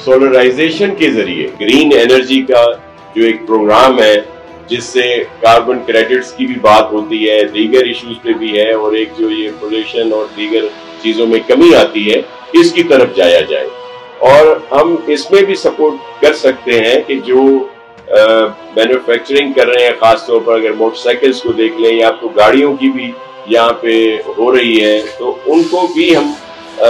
Solarization के जरिए green energy का जो एक प्रोग्राम है, जिससे कार्बन क्रेडिट्स की भी बात होती है, दीगर इश्यूज पे भी है, और एक जो ये पोल्यूशन और दीगर चीजों में कमी आती है, इसकी तरफ जाया जाए। और हम इसमें भी सपोर्ट कर सकते हैं कि जो मैन्युफैक्चरिंग कर रहे हैं, खासतौर पर अगर मोटरसाइकिल्स को देख लें या तो गाड़ियों की भी यहाँ पे हो रही है, तो उनको भी हम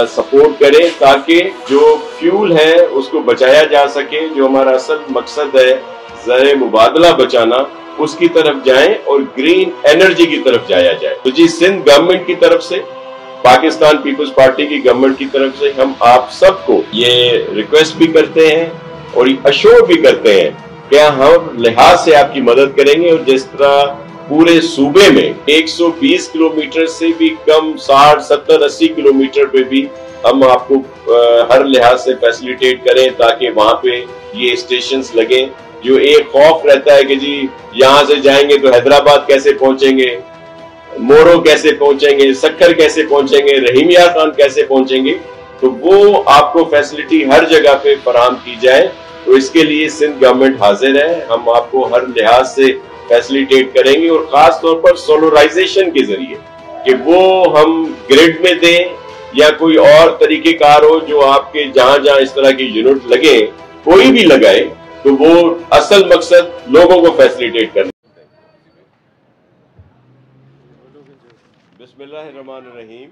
सपोर्ट करें ताकि जो फ्यूल है उसको बचाया जा सके। जो हमारा असल मकसद है ज़र मुबादला बचाना, उसकी तरफ जाएं और ग्रीन एनर्जी की तरफ जाया जाए। तो जी, सिंध गवर्नमेंट की तरफ से, पाकिस्तान पीपल्स पार्टी की गवर्नमेंट की तरफ से हम आप सबको ये रिक्वेस्ट भी करते हैं और ये अश्योर भी करते हैं कि हम लिहाज से आपकी मदद करेंगे। और जिस तरह पूरे सूबे में 120 किलोमीटर से भी कम 60, 70, 80 किलोमीटर पे भी हम आपको हर लिहाज से फैसिलिटेट करें ताकि वहां पे ये स्टेशंस लगे। जो एक खौफ रहता है कि जी यहाँ से जाएंगे तो हैदराबाद कैसे पहुंचेंगे, मोरो कैसे पहुंचेंगे, सक्खर कैसे पहुंचेंगे, रहीमिया खान कैसे पहुंचेंगे, तो वो आपको फैसिलिटी हर जगह पे फराहम की जाए। तो इसके लिए सिंध गवर्नमेंट हाजिर है, हम आपको हर लिहाज से फैसिलिटेट करेंगे और खास तौर पर सोलराइजेशन के जरिए कि वो हम ग्रिड में दें या कोई और तरीकेकार हो जो आपके जहां जहां इस तरह की यूनिट लगे, कोई भी लगाए, तो वो असल मकसद लोगों को फैसिलिटेट करना। बिस्मिल्लाहिर्रहमानिर्रहीम,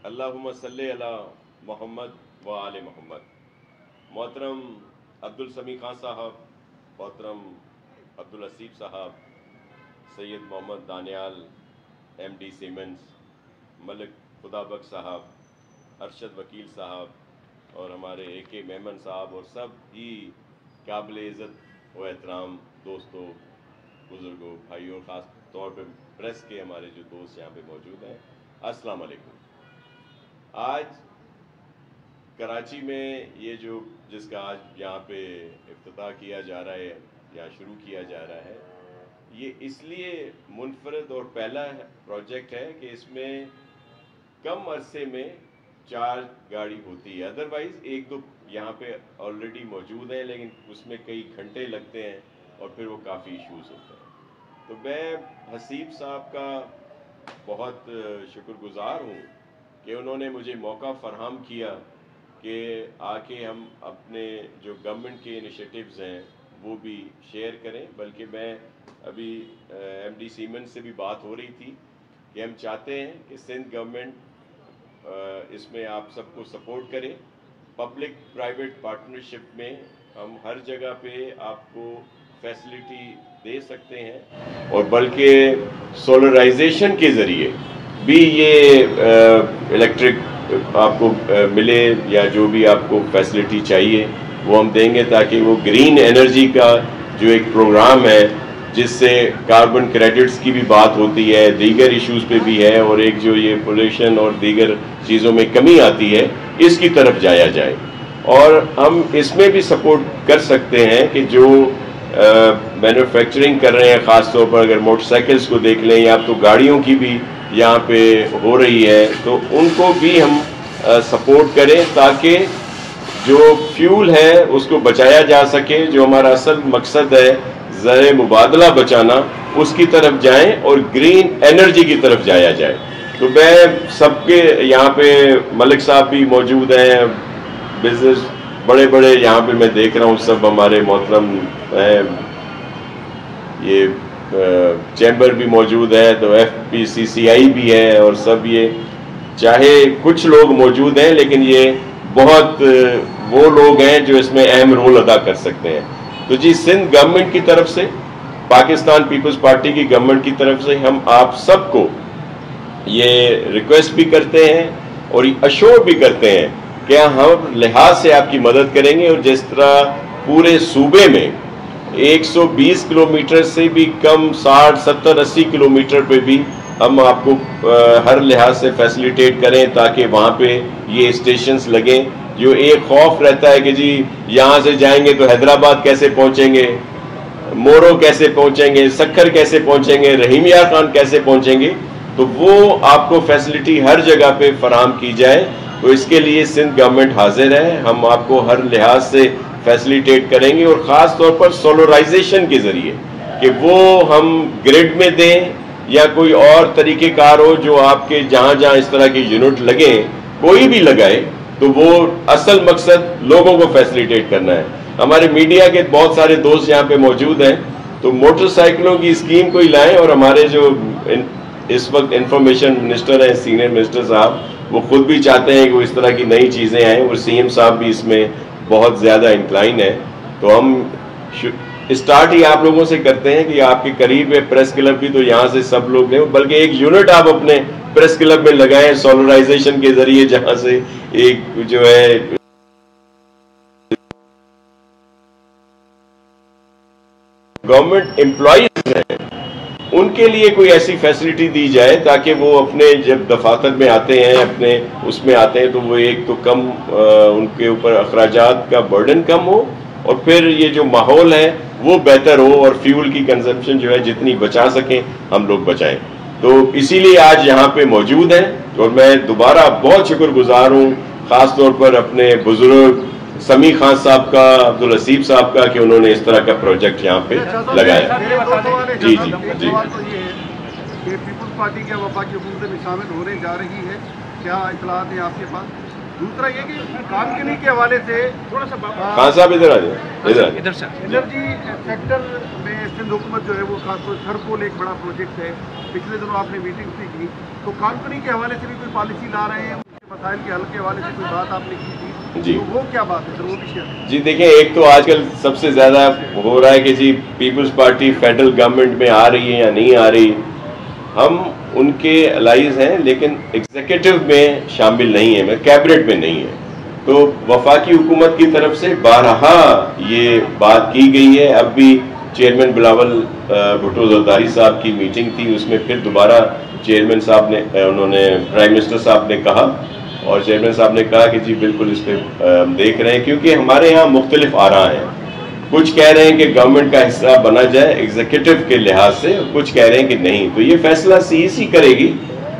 अल्लाहुम्मा सल्ली अला मोहम्मद व आले मोहम्मद। मोहतरम अब्दुल समी खान साहब, मोहतरम अब्दुल हसीब साहब, सैयद मोहम्मद दानियाल MD सीमेंट्स, मलिक खुदाबक साहब, अरशद वकील साहब और हमारे AK मेमन साहब और सब ही काबिल इज़्ज़त व एहतराम दोस्तों, बुज़ुर्गों, भाइयों, ख़ास तौर पे प्रेस के हमारे जो दोस्त यहाँ पे मौजूद हैं, अस्सलाम वालेकुम। आज कराची में ये जो जिसका आज यहाँ पे इफ्तिताह किया जा रहा है या शुरू किया जा रहा है, ये इसलिए मुनफरद और पहला प्रोजेक्ट है कि इसमें कम अरसे में 4 गाड़ी होती है। अदरवाइज़ 1-2 यहाँ पे ऑलरेडी मौजूद हैं, लेकिन उसमें कई घंटे लगते हैं और फिर वो काफ़ी इश्यूज़ होते हैं। तो मैं हसीब साहब का बहुत शुक्रगुज़ार हूँ कि उन्होंने मुझे मौका फ़राहम किया कि आके हम अपने जो गवर्नमेंट के इनिशिएटिव्स हैं वो भी शेयर करें। बल्कि मैं अभी MD सीमेंट से भी बात हो रही थी कि हम चाहते हैं कि सिंध गवर्नमेंट इसमें आप सबको सपोर्ट करें। पब्लिक प्राइवेट पार्टनरशिप में हम हर जगह पे आपको फैसिलिटी दे सकते हैं और बल्कि सोलराइजेशन के ज़रिए भी ये इलेक्ट्रिक आपको मिले या जो भी आपको फैसिलिटी चाहिए वो हम देंगे, ताकि वो ग्रीन एनर्जी का जो एक प्रोग्राम है, जिससे कार्बन क्रेडिट्स की भी बात होती है, दीगर इश्यूज पे भी है, और एक जो ये पोल्यूशन और दीगर चीज़ों में कमी आती है, इसकी तरफ जाया जाए। और हम इसमें भी सपोर्ट कर सकते हैं कि जो मैन्युफैक्चरिंग कर रहे हैं, ख़ास तौर पर अगर मोटरसाइकिल्स को देख लें या तो गाड़ियों की भी यहाँ पे हो रही है, तो उनको भी हम सपोर्ट करें ताकि जो फ्यूल है उसको बचाया जा सके। जो हमारा असल मकसद है ज़र मुबादला बचाना, उसकी तरफ जाएं और ग्रीन एनर्जी की तरफ जाया जाए। तो मैं सबके यहाँ पे मलिक साहब भी मौजूद हैं, बिजनेस बड़े बड़े यहाँ पे मैं देख रहा हूँ सब हमारे मोहतरम हैं, ये चैम्बर भी मौजूद है, तो FPCCI भी है, और सब ये चाहे कुछ लोग मौजूद हैं लेकिन ये बहुत वो लोग हैं जो इसमें अहम रोल अदा कर सकते हैं। तो जी सिंध गवर्नमेंट की तरफ से, पाकिस्तान पीपल्स पार्टी की गवर्नमेंट की तरफ से हम आप सबको ये रिक्वेस्ट भी करते हैं और अश्योर भी करते हैं कि हम लिहाज से आपकी मदद करेंगे। और जिस तरह पूरे सूबे में 120 किलोमीटर से भी कम 60, 70, 80 किलोमीटर पे भी हम आपको हर लिहाज से फैसिलिटेट करें ताकि वहाँ पे ये स्टेशंस लगें। जो एक खौफ रहता है कि जी यहाँ से जाएंगे तो हैदराबाद कैसे पहुँचेंगे, मोरो कैसे पहुँचेंगे, सक्खर कैसे पहुँचेंगे, रहीम यार खान कैसे पहुँचेंगे, तो वो आपको फैसिलिटी हर जगह पे फराहम की जाए। तो इसके लिए सिंध गवर्नमेंट हाजिर है, हम आपको हर लिहाज से फैसिलिटेट करेंगे और ख़ास तौर पर सोलराइजेशन के ज़रिए कि वो हम ग्रिड में दें या कोई और तरीक़ेकार हो जो आपके जहाँ जहाँ इस तरह के यूनिट लगे, कोई भी लगाए, तो वो असल मकसद लोगों को फैसिलिटेट करना है। हमारे मीडिया के बहुत सारे दोस्त यहाँ पे मौजूद हैं, तो मोटरसाइकिलों की स्कीम कोई लाएं, और हमारे जो इस वक्त इंफॉर्मेशन मिनिस्टर हैं, सीनियर मिनिस्टर साहब, वो खुद भी चाहते हैं कि वो इस तरह की नई चीज़ें आएँ, और CM साहब भी इसमें बहुत ज़्यादा इंक्लाइन है। तो हम स्टार्ट ही आप लोगों से करते हैं कि आपके करीब है प्रेस क्लब भी, तो यहाँ से सब लोग लें, बल्कि एक यूनिट आप अपने प्रेस क्लब में लगाएं सोलराइजेशन के जरिए, जहाँ से एक जो है गवर्नमेंट एम्प्लॉइज हैं उनके लिए कोई ऐसी फैसिलिटी दी जाए ताकि वो अपने जब दफातर में आते हैं, अपने उसमें आते हैं, तो वो एक तो कम उनके ऊपर अखराजात का बर्डन कम हो, और फिर ये जो माहौल है वो बेहतर हो, और फ्यूल की कंजम्पशन जो है जितनी बचा सकें हम लोग बचाएं। तो इसीलिए आज यहाँ पे मौजूद हैं, और मैं दोबारा बहुत शुक्रगुजार हूँ ख़ास तौर पर अपने बुजुर्ग समी खान साहब का, अब्दुल हसीब साहब का, कि उन्होंने इस तरह का प्रोजेक्ट यहाँ पे लगाया। जी जी जी। पीपल्स पार्टी क्या वफाकी हुकूमत में शामिल होने जा रही है, क्या इतलात है आपके पास? दूसरा ये कि कानकनी के हवाले से थोड़ा सा खान साहब इधर आ जाए, इधर से एनर्जी सेक्टर में सिंध हुकूमत जो है वो खासतौर थरकोल एक बड़ा प्रोजेक्ट है, पिछले दिनों आपने मीटिंग भी की, तो कानकनी के हवाले से भी कोई पॉलिसी ला रहे हैं, मसाइल के हल के हवाले से कोई बात आपने की थी जी, तो वो क्या बात है सर, वो भी शेयर? जी देखिए, एक तो आजकल सबसे ज़्यादा हो रहा है कि जी पीपल्स पार्टी फेडरल गवर्नमेंट में आ रही है या नहीं आ रही। हम उनके अलाइज हैं लेकिन एग्जीक्यूटिव में शामिल नहीं है, मैं कैबिनेट में नहीं है। तो वफाकी हुकूमत की तरफ से बारहा ये बात की गई है। अब भी चेयरमैन बिलावल भुट्टो जरदारी साहब की मीटिंग थी, उसमें फिर दोबारा चेयरमैन साहब ने, उन्होंने प्राइम मिनिस्टर साहब ने कहा, और चेयरमैन साहब ने कहा कि जी बिल्कुल इस पर देख रहे हैं, क्योंकि हमारे यहाँ मुख्तलिफ आरा हैं। कुछ कह रहे हैं कि गवर्नमेंट का हिस्सा बना जाए एग्जीक्यूटिव के लिहाज से, कुछ कह रहे हैं कि नहीं। तो ये फैसला CEC करेगी,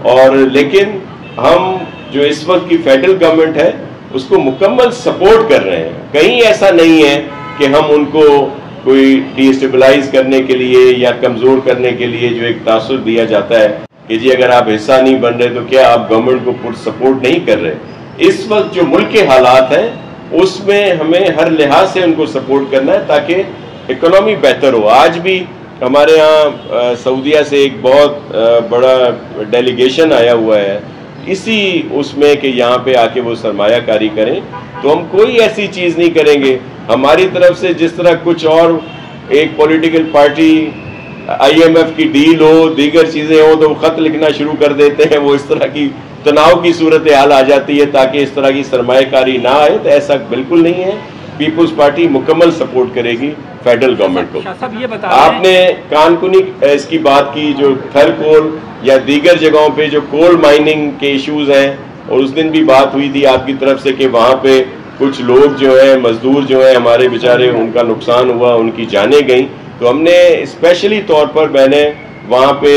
और लेकिन हम जो इस वक्त की फेडरल गवर्नमेंट है उसको मुकम्मल सपोर्ट कर रहे हैं। कहीं ऐसा नहीं है कि हम उनको कोई डिस्टेबलाइज करने के लिए या कमज़ोर करने के लिए जो एक तासुर दिया जाता है कि जी अगर आप हिस्सा नहीं बन रहे तो क्या आप गवर्नमेंट को पुर सपोर्ट नहीं कर रहे। इस वक्त जो मुल्क के हालात हैं उसमें हमें हर लिहाज से उनको सपोर्ट करना है ताकि इकोनॉमी बेहतर हो। आज भी हमारे यहाँ सऊदीया से एक बहुत बड़ा डेलीगेशन आया हुआ है इसी उसमें कि यहाँ पे आके वो सरमायाकारी करें। तो हम कोई ऐसी चीज़ नहीं करेंगे हमारी तरफ से जिस तरह कुछ और एक पॉलिटिकल पार्टी IMF की डील हो, दीगर चीज़ें हो, तो वो ख़त लिखना शुरू कर देते हैं, वो इस तरह की तनाव की सूरत हाल आ जाती है ताकि इस तरह की सरमायाकारी ना आए। तो ऐसा बिल्कुल नहीं है। पीपल्स पार्टी मुकम्मल सपोर्ट करेगी फेडरल गवर्नमेंट को। आपने कानकुनी इसकी बात की, जो थर कोल या दीगर जगहों पे जो कोल माइनिंग के इश्यूज हैं, और उस दिन भी बात हुई थी आपकी तरफ से कि वहाँ पे कुछ लोग जो है, मजदूर जो है हमारे बेचारे, उनका नुकसान हुआ, उनकी जानें गई। तो हमने स्पेशली तौर पर मैंने वहाँ पे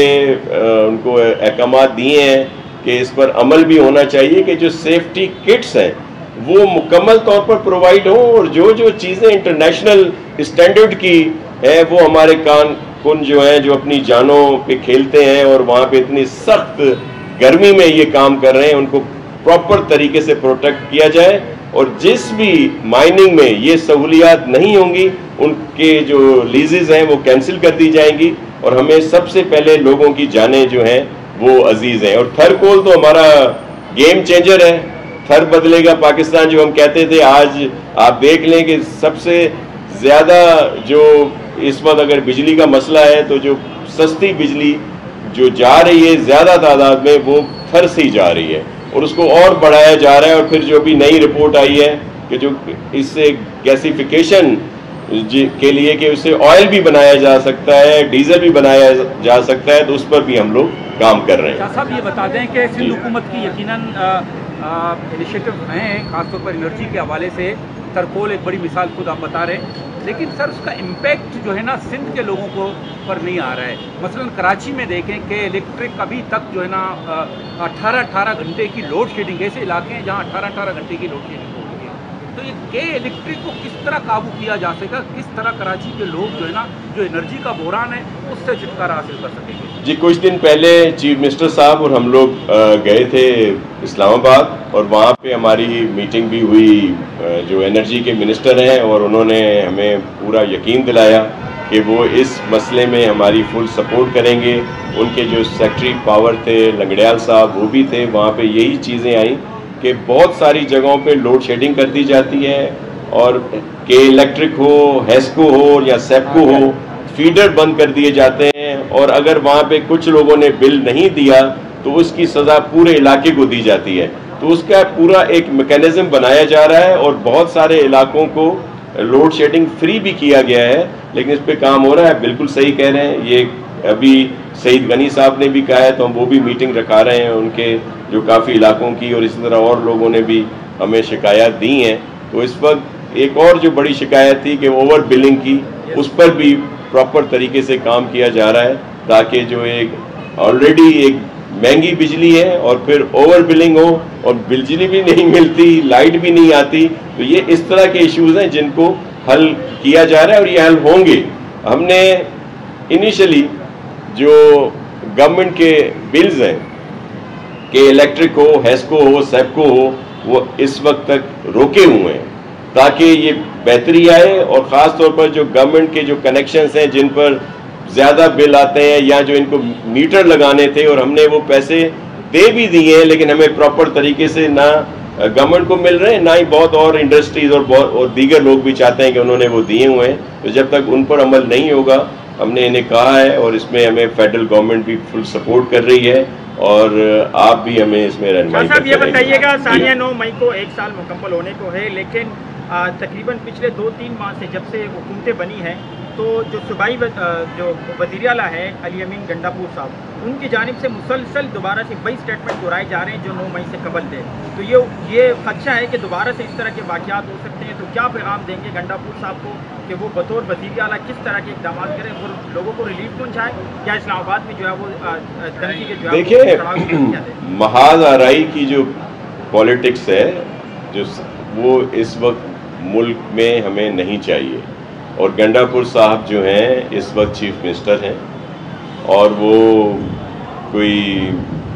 उनको अहकामात दिए हैं कि इस पर अमल भी होना चाहिए कि जो सेफ्टी किट्स हैं वो मुकम्मल तौर पर प्रोवाइड हो, और जो जो चीज़ें इंटरनेशनल स्टैंडर्ड की है वो हमारे कारकुन जो हैं जो अपनी जानों पे खेलते हैं और वहाँ पे इतनी सख्त गर्मी में ये काम कर रहे हैं, उनको प्रॉपर तरीके से प्रोटेक्ट किया जाए। और जिस भी माइनिंग में ये सहूलियात नहीं होंगी उनके जो लीजेस हैं वो कैंसिल कर दी जाएंगी, और हमें सबसे पहले लोगों की जानें जो हैं वो अजीज़ हैं। और थर कोल तो हमारा गेम चेंजर है, थर बदलेगा पाकिस्तान जो हम कहते थे, आज आप देख लें कि सबसे ज़्यादा जो इस वक्त अगर बिजली का मसला है तो जो सस्ती बिजली जो जा रही है ज़्यादा तादाद में वो थर से ही जा रही है, और उसको और बढ़ाया जा रहा है। और फिर जो भी नई रिपोर्ट आई है कि जो इससे गैसिफिकेशन के लिए कि उससे ऑयल भी बनाया जा सकता है, डीजल भी बनाया जा सकता है, तो उस पर भी हम लोग काम कर रहे हैं। शाह साहब ये बता दें कि सिंध हुकूमत की यकीनन इनिशिएटिव हैं, खासतौर पर एनर्जी के हवाले से तरकोल एक बड़ी मिसाल खुद आप बता रहे हैं, लेकिन सर उसका इम्पैक्ट जो है ना सिंध के लोगों को पर नहीं आ रहा है। मसलन कराची में देखें कि इलेक्ट्रिक अभी तक जो है ना 18-18 घंटे की लोड शेडिंग, ऐसे इलाके हैं जहाँ 18-18 घंटे की लोड शेडिंग हो रही है। तो ये के इलेक्ट्रिक को किस तरह काबू किया जा सकेगा, किस तरह कराची के लोग जो है ना जो एनर्जी का बहरान है उससे छुटकारा हासिल कर सकेंगे? जी, कुछ दिन पहले चीफ मिनिस्टर साहब और हम लोग गए थे इस्लामाबाद, और वहाँ पे हमारी मीटिंग भी हुई जो एनर्जी के मिनिस्टर हैं, और उन्होंने हमें पूरा यकीन दिलाया कि वो इस मसले में हमारी फुल सपोर्ट करेंगे। उनके जो सेक्रेटरी पावर थे लंगड़ियाल साहब वो भी थे, वहाँ पे यही चीज़ें आई कि बहुत सारी जगहों पे लोड शेडिंग कर दी जाती है, और के इलेक्ट्रिक हो, हेस्को हो या सेप्को हो, फीडर बंद कर दिए जाते हैं, और अगर वहाँ पे कुछ लोगों ने बिल नहीं दिया तो उसकी सज़ा पूरे इलाके को दी जाती है। तो उसका पूरा एक मैकेनिज्म बनाया जा रहा है, और बहुत सारे इलाकों को लोड शेडिंग फ्री भी किया गया है, लेकिन इस पे काम हो रहा है। बिल्कुल सही कह रहे हैं, ये अभी सईद गनी साहब ने भी कहा है, तो हम वो भी मीटिंग रखा रहे हैं उनके जो काफ़ी इलाकों की, और इसी तरह और लोगों ने भी हमें शिकायत दी हैं। तो इस वक्त एक और जो बड़ी शिकायत थी कि ओवर बिलिंग की, उस पर भी प्रॉपर तरीके से काम किया जा रहा है, ताकि जो एक ऑलरेडी एक महंगी बिजली है और फिर ओवर बिलिंग हो और बिजली भी नहीं मिलती, लाइट भी नहीं आती, तो ये इस तरह के इश्यूज हैं जिनको हल किया जा रहा है और ये हल होंगे। हमने इनिशियली जो गवर्नमेंट के बिल्स हैं कि इलेक्ट्रिक हो, हेस्को हो, सेप्को हो, वो इस वक्त तक रोके हुए हैं ताकि ये बेहतरी आए, और ख़ास तौर पर जो गवर्नमेंट के जो कनेक्शंस हैं जिन पर ज़्यादा बिल आते हैं या जो इनको मीटर लगाने थे और हमने वो पैसे दे भी दिए हैं, लेकिन हमें प्रॉपर तरीके से ना गवर्नमेंट को मिल रहे हैं, ना ही बहुत और इंडस्ट्रीज और दीगर लोग भी चाहते हैं कि उन्होंने वो दिए हुए हैं। तो जब तक उन पर अमल नहीं होगा, हमने इन्हें कहा है, और इसमें हमें फेडरल गवर्नमेंट भी फुल सपोर्ट कर रही है, और आप भी हमें इसमें रहनुमाई करते रहेंगे। ये बताइएगा, सानिया 9 मई को 1 साल मुकम्मल होने को है, लेकिन तकरीबन पिछले 2-3 माह से जब से हुकूमतें बनी हैं, तो जो सूबाई जो वज़ीर आला है अली अमीन गंडापुर साहब, उनकी जानिब से मुसलसल दोबारा से वही स्टेटमेंट दोहराए जा रहे हैं जो 9 मई से कबल थे। तो ये खदशा है कि दोबारा से इस तरह के वाक़यात हो सकते हैं। तो क्या पैगाम देंगे गंडापुर साहब को कि वो बतौर वज़ीर आला किस तरह के इक़दाम करें, वो लोगों को रिलीफ पहुँचाए, या इस्लामाबाद में जो है वो धमकी के जो है देखिए, महाज आराई की जो पॉलिटिक्स है जो वो इस वक्त मुल्क में हमें नहीं चाहिए, और गंडापुर साहब जो हैं इस वक्त चीफ मिनिस्टर हैं, और वो कोई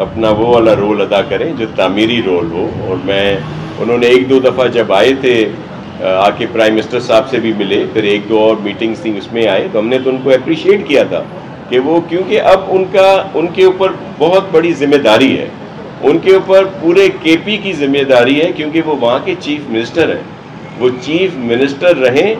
अपना वो वाला रोल अदा करें जो तामीरी रोल हो। और उन्होंने 1-2 दफ़ा जब आए थे आके प्राइम मिनिस्टर साहब से भी मिले, फिर 1-2 और मीटिंग्स थी उसमें आए, तो हमने तो उनको अप्रिशिएट किया था कि वो, क्योंकि अब उनके ऊपर बहुत बड़ी जिम्मेदारी है, उनके ऊपर पूरे केपी की जिम्मेदारी है, क्योंकि वो वहाँ के चीफ मिनिस्टर हैं। वो चीफ मिनिस्टर रहें,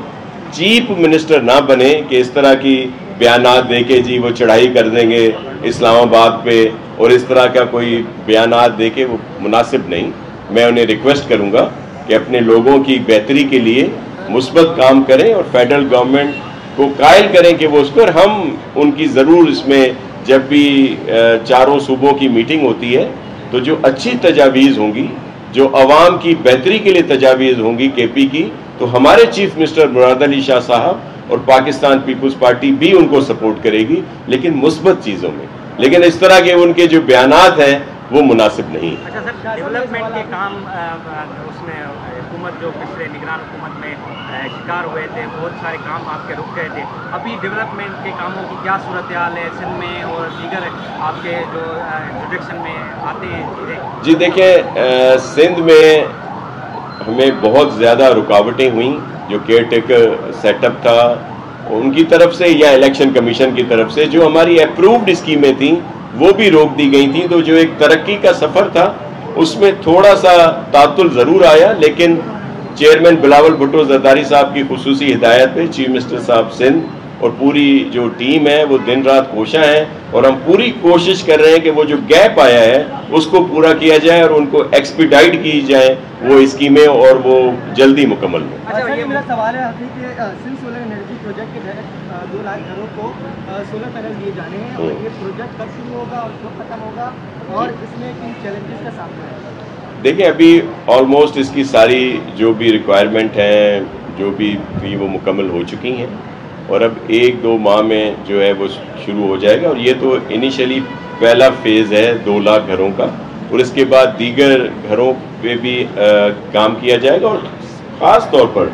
चीफ मिनिस्टर ना बने कि इस तरह की बयानात दे के जी वो चढ़ाई कर देंगे इस्लामाबाद पे, और इस तरह का कोई बयानात दे के वो मुनासिब नहीं। मैं उन्हें रिक्वेस्ट करूँगा कि अपने लोगों की बेहतरी के लिए मुस्बत काम करें और फेडरल गवर्नमेंट को कायल करें कि वो उसको, और हम उनकी ज़रूर इसमें जब भी चारों सूबों की मीटिंग होती है तो जो अच्छी तजावीज़ होंगी, जो अवाम की बेहतरी के लिए तजावीज़ होंगी केपी की, तो हमारे चीफ मिनिस्टर मुराद अली शाह साहब और पाकिस्तान पीपुल्स पार्टी भी उनको सपोर्ट करेगी, लेकिन मुस्बत चीज़ों में। लेकिन इस तरह के उनके जो बयानात हैं वो मुनासिब नहीं। अच्छा सर, डेवलपमेंट के काम उसमें हुकूमत जो पिछले निगरान हुकूमत में शिकार हुए थे, बहुत सारे काम आपके रुक गए थे। अभी डेवलपमेंट के कामों की क्या सूरत हाल है सिंध में और दीगर आपके जो जुडिक्शन में आते हैं चीज़ें? जी देखिए, सिंध में हमें बहुत ज़्यादा रुकावटें हुई। जो केयर टेकर सेटअप था उनकी तरफ से या इलेक्शन कमीशन की तरफ से, जो हमारी अप्रूव्ड स्कीमें थी वो भी रोक दी गई थी। तो जो एक तरक्की का सफ़र था उसमें थोड़ा सा तातुल ज़रूर आया, लेकिन चेयरमैन बिलावल भुट्टो जरदारी साहब की खुसूसी हिदायत पे चीफ मिनिस्टर साहब सिंध और पूरी जो टीम है वो दिन रात कोशा है, और हम पूरी कोशिश कर रहे हैं कि वो जो गैप आया है उसको पूरा किया जाए और उनको एक्सपीडाइट की जाए वो स्कीमें, और वो जल्दी मुकम्मल हो। अच्छा, ये मेरा सवाल है अभी कि सिंध सोलर एनर्जी प्रोजेक्ट के तहत 2 लाख घरों को सोलर पैनल दिए जाने हैं, और ये प्रोजेक्ट कब शुरू होगा और कब खत्म होगा, और इसमें किन चैलेंजेस का सामना है? देखिए, अभी ऑलमोस्ट इसकी सारी जो भी रिक्वायरमेंट हैं, जो भी थी वो मुकम्मल हो चुकी हैं, और अब 1-2 माह में जो है वो शुरू हो जाएगा। और ये तो इनिशियली पहला फेज़ है 2 लाख घरों का, और इसके बाद दीगर घरों पे भी काम किया जाएगा। और ख़ास तौर पर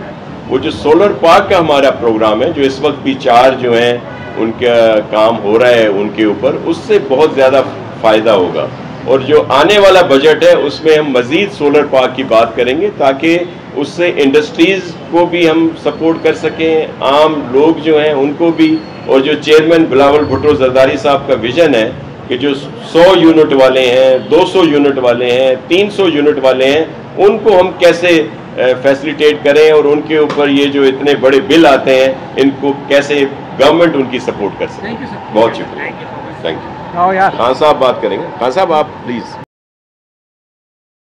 वो जो सोलर पार्क का हमारा प्रोग्राम है, जो इस वक्त भी 4 जो हैं उनका काम हो रहा है उनके ऊपर, उससे बहुत ज़्यादा फ़ायदा होगा। और जो आने वाला बजट है उसमें हम मज़ीद सोलर पार्क की बात करेंगे, ताकि उससे इंडस्ट्रीज़ को भी हम सपोर्ट कर सकें, आम लोग जो हैं उनको भी। और जो चेयरमैन बिलावल भुट्टो जरदारी साहब का विज़न है कि जो 100 यूनिट वाले हैं, 200 यूनिट वाले हैं, 300 यूनिट वाले हैं, उनको हम कैसे फैसिलिटेट करें, और उनके ऊपर ये जो इतने बड़े बिल आते हैं इनको कैसे गवर्नमेंट उनकी सपोर्ट कर सके। बहुत शुक्रिया, थैंक यू। खान साहब बात करेंगे। खान साहब आप प्लीज़।